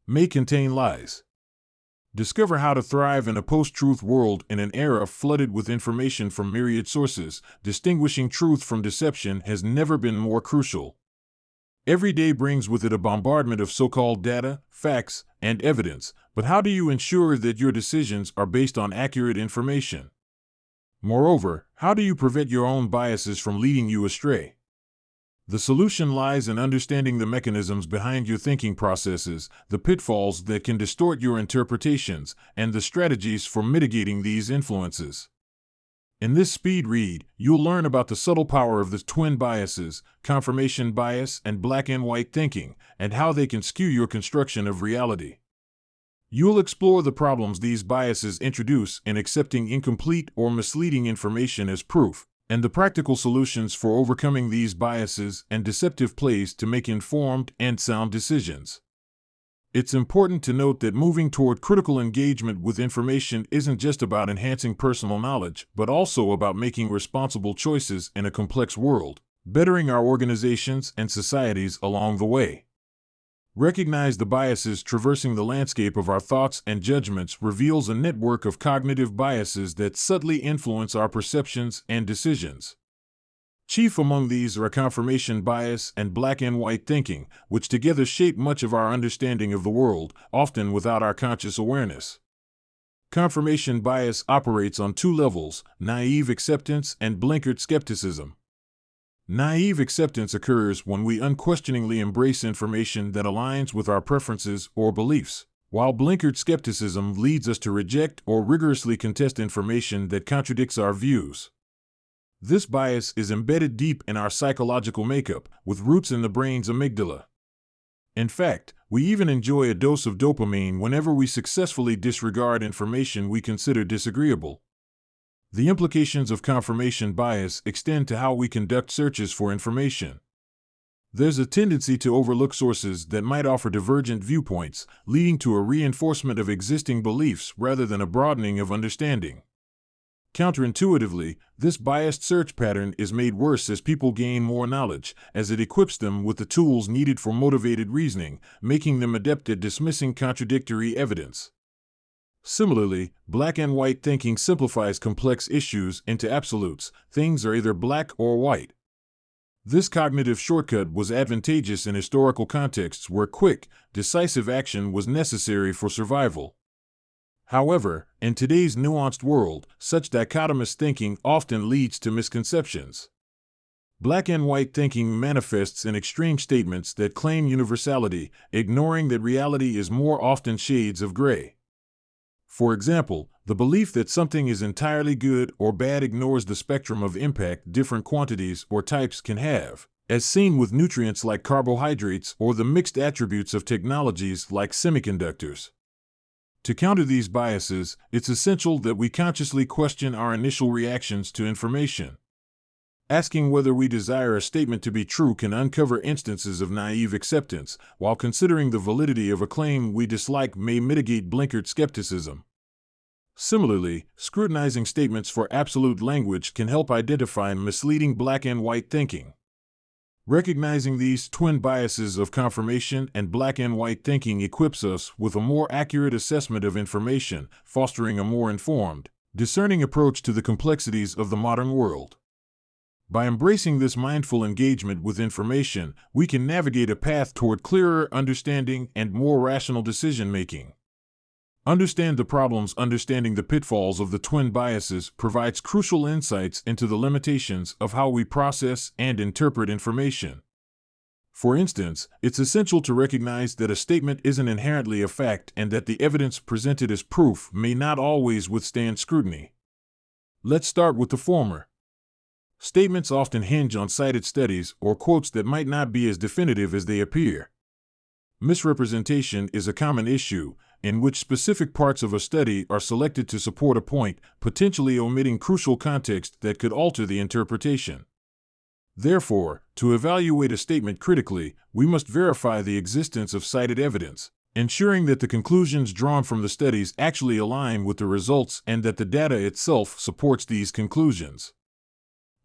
May contain lies. Discover how to thrive in a post-truth world in an era flooded with information from myriad sources. Distinguishing truth from deception has never been more crucial. Every day brings with it a bombardment of so-called data, facts, and evidence, but how do you ensure that your decisions are based on accurate information? Moreover, how do you prevent your own biases from leading you astray? The solution lies in understanding the mechanisms behind your thinking processes, the pitfalls that can distort your interpretations, and the strategies for mitigating these influences. In this speed read, you'll learn about the subtle power of the twin biases, confirmation bias and black and white thinking, and how they can skew your construction of reality. You'll explore the problems these biases introduce in accepting incomplete or misleading information as proof, and the practical solutions for overcoming these biases and deceptive plays to make informed and sound decisions. It's important to note that moving toward critical engagement with information isn't just about enhancing personal knowledge, but also about making responsible choices in a complex world, bettering our organizations and societies along the way. Recognize the biases traversing the landscape of our thoughts and judgments reveals a network of cognitive biases that subtly influence our perceptions and decisions. Chief among these are confirmation bias and black and white thinking, which together shape much of our understanding of the world, often without our conscious awareness. Confirmation bias operates on two levels: naive acceptance and blinkered skepticism. Naive acceptance occurs when we unquestioningly embrace information that aligns with our preferences or beliefs, while blinkered skepticism leads us to reject or rigorously contest information that contradicts our views. This bias is embedded deep in our psychological makeup, with roots in the brain's amygdala. In fact, we even enjoy a dose of dopamine whenever we successfully disregard information we consider disagreeable. The implications of confirmation bias extend to how we conduct searches for information. There's a tendency to overlook sources that might offer divergent viewpoints, leading to a reinforcement of existing beliefs rather than a broadening of understanding. Counterintuitively, this biased search pattern is made worse as people gain more knowledge, as it equips them with the tools needed for motivated reasoning, making them adept at dismissing contradictory evidence. Similarly, black and white thinking simplifies complex issues into absolutes. Things are either black or white. This cognitive shortcut was advantageous in historical contexts where quick, decisive action was necessary for survival. However, in today's nuanced world, such dichotomous thinking often leads to misconceptions. Black and white thinking manifests in extreme statements that claim universality, ignoring that reality is more often shades of gray. For example, the belief that something is entirely good or bad ignores the spectrum of impact different quantities or types can have, as seen with nutrients like carbohydrates or the mixed attributes of technologies like semiconductors. To counter these biases, it's essential that we consciously question our initial reactions to information. Asking whether we desire a statement to be true can uncover instances of naive acceptance, while considering the validity of a claim we dislike may mitigate blinkered skepticism. Similarly, scrutinizing statements for absolute language can help identify misleading black and white thinking. Recognizing these twin biases of confirmation and black and white thinking equips us with a more accurate assessment of information, fostering a more informed, discerning approach to the complexities of the modern world. By embracing this mindful engagement with information, we can navigate a path toward clearer understanding and more rational decision-making. Understand the problems. Understanding the pitfalls of the twin biases provides crucial insights into the limitations of how we process and interpret information. For instance, it's essential to recognize that a statement isn't inherently a fact and that the evidence presented as proof may not always withstand scrutiny. Let's start with the former. Statements often hinge on cited studies or quotes that might not be as definitive as they appear. Misrepresentation is a common issue, in which specific parts of a study are selected to support a point, potentially omitting crucial context that could alter the interpretation. Therefore, to evaluate a statement critically, we must verify the existence of cited evidence, ensuring that the conclusions drawn from the studies actually align with the results and that the data itself supports these conclusions.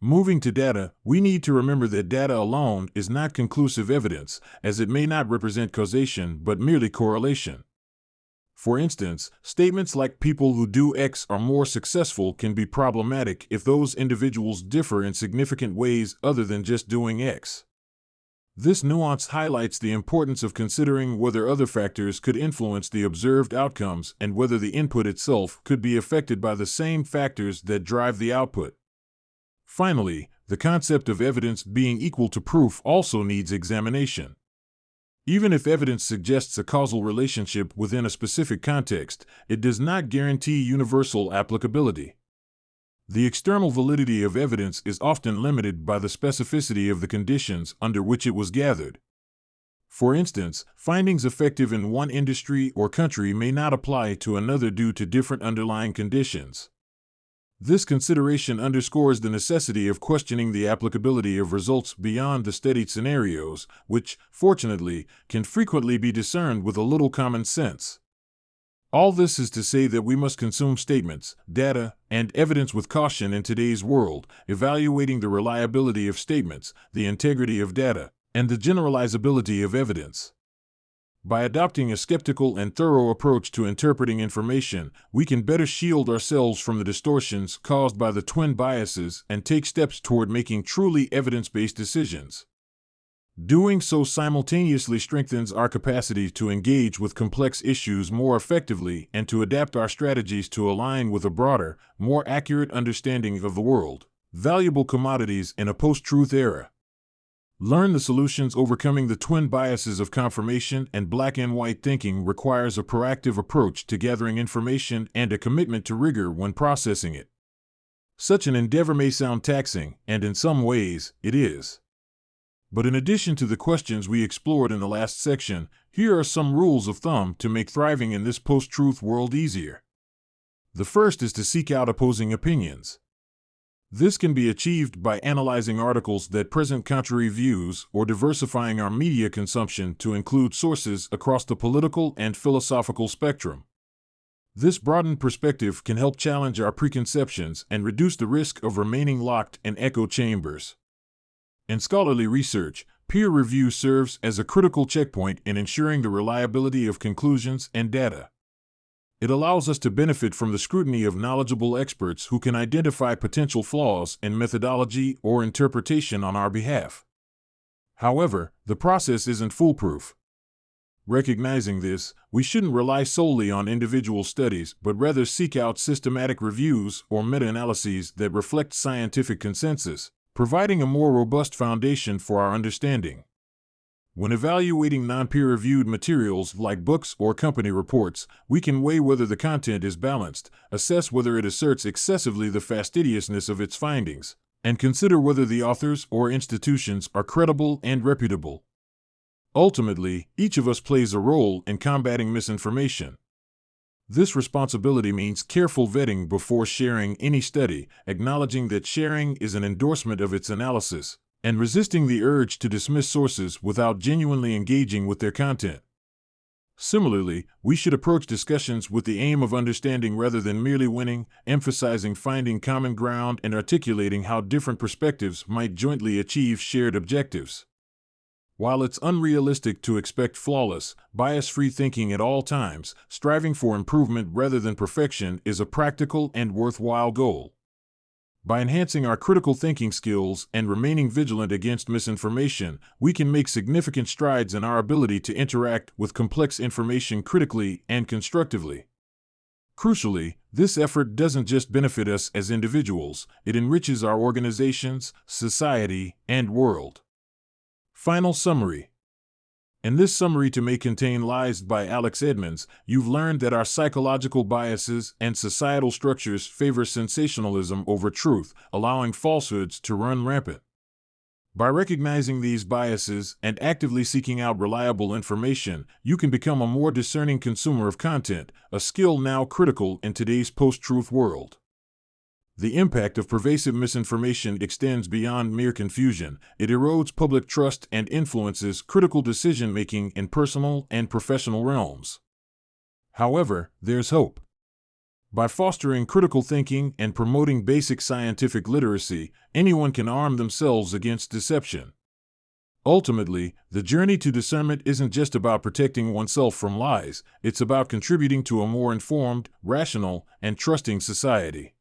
Moving to data, we need to remember that data alone is not conclusive evidence, as it may not represent causation but merely correlation. For instance, statements like people who do X are more successful can be problematic if those individuals differ in significant ways other than just doing X. This nuance highlights the importance of considering whether other factors could influence the observed outcomes and whether the input itself could be affected by the same factors that drive the output. Finally, the concept of evidence being equal to proof also needs examination. Even if evidence suggests a causal relationship within a specific context, it does not guarantee universal applicability. The external validity of evidence is often limited by the specificity of the conditions under which it was gathered. For instance, findings effective in one industry or country may not apply to another due to different underlying conditions. This consideration underscores the necessity of questioning the applicability of results beyond the studied scenarios, which, fortunately, can frequently be discerned with a little common sense. All this is to say that we must consume statements, data, and evidence with caution in today's world, evaluating the reliability of statements, the integrity of data, and the generalizability of evidence. By adopting a skeptical and thorough approach to interpreting information, we can better shield ourselves from the distortions caused by the twin biases and take steps toward making truly evidence-based decisions. Doing so simultaneously strengthens our capacity to engage with complex issues more effectively and to adapt our strategies to align with a broader, more accurate understanding of the world. Valuable commodities in a post-truth era. Learn the solutions. Overcoming the twin biases of confirmation and black and white thinking requires a proactive approach to gathering information and a commitment to rigor when processing it. Such an endeavor may sound taxing, and in some ways, it is. But in addition to the questions we explored in the last section, here are some rules of thumb to make thriving in this post-truth world easier. The first is to seek out opposing opinions. This can be achieved by analyzing articles that present contrary views or diversifying our media consumption to include sources across the political and philosophical spectrum. This broadened perspective can help challenge our preconceptions and reduce the risk of remaining locked in echo chambers. In scholarly research, peer review serves as a critical checkpoint in ensuring the reliability of conclusions and data. It allows us to benefit from the scrutiny of knowledgeable experts who can identify potential flaws in methodology or interpretation on our behalf. However, the process isn't foolproof. Recognizing this, we shouldn't rely solely on individual studies, but rather seek out systematic reviews or meta-analyses that reflect scientific consensus, providing a more robust foundation for our understanding. When evaluating non-peer-reviewed materials like books or company reports, we can weigh whether the content is balanced, assess whether it asserts excessively the fastidiousness of its findings, and consider whether the authors or institutions are credible and reputable. Ultimately, each of us plays a role in combating misinformation. This responsibility means careful vetting before sharing any study, acknowledging that sharing is an endorsement of its analysis, and resisting the urge to dismiss sources without genuinely engaging with their content. Similarly, we should approach discussions with the aim of understanding rather than merely winning, emphasizing finding common ground and articulating how different perspectives might jointly achieve shared objectives. While it's unrealistic to expect flawless, bias-free thinking at all times, striving for improvement rather than perfection is a practical and worthwhile goal. By enhancing our critical thinking skills and remaining vigilant against misinformation, we can make significant strides in our ability to interact with complex information critically and constructively. Crucially, this effort doesn't just benefit us as individuals, it enriches our organizations, society, and world. Final summary. In this summary may contain lies by Alex Edmans, you've learned that our psychological biases and societal structures favor sensationalism over truth, allowing falsehoods to run rampant. By recognizing these biases and actively seeking out reliable information, you can become a more discerning consumer of content, a skill now critical in today's post-truth world. The impact of pervasive misinformation extends beyond mere confusion. It erodes public trust and influences critical decision-making in personal and professional realms. However, there's hope. By fostering critical thinking and promoting basic scientific literacy, anyone can arm themselves against deception. Ultimately, the journey to discernment isn't just about protecting oneself from lies, it's about contributing to a more informed, rational, and trusting society.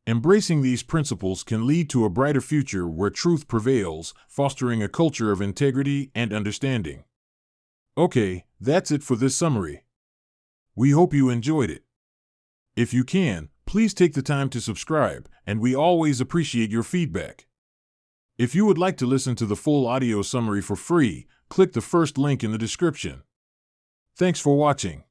Embracing these principles can lead to a brighter future where truth prevails, fostering a culture of integrity and understanding. Okay, that's it for this summary. We hope you enjoyed it. If you can, please take the time to subscribe, and we always appreciate your feedback. If you would like to listen to the full audio summary for free, click the first link in the description. Thanks for watching.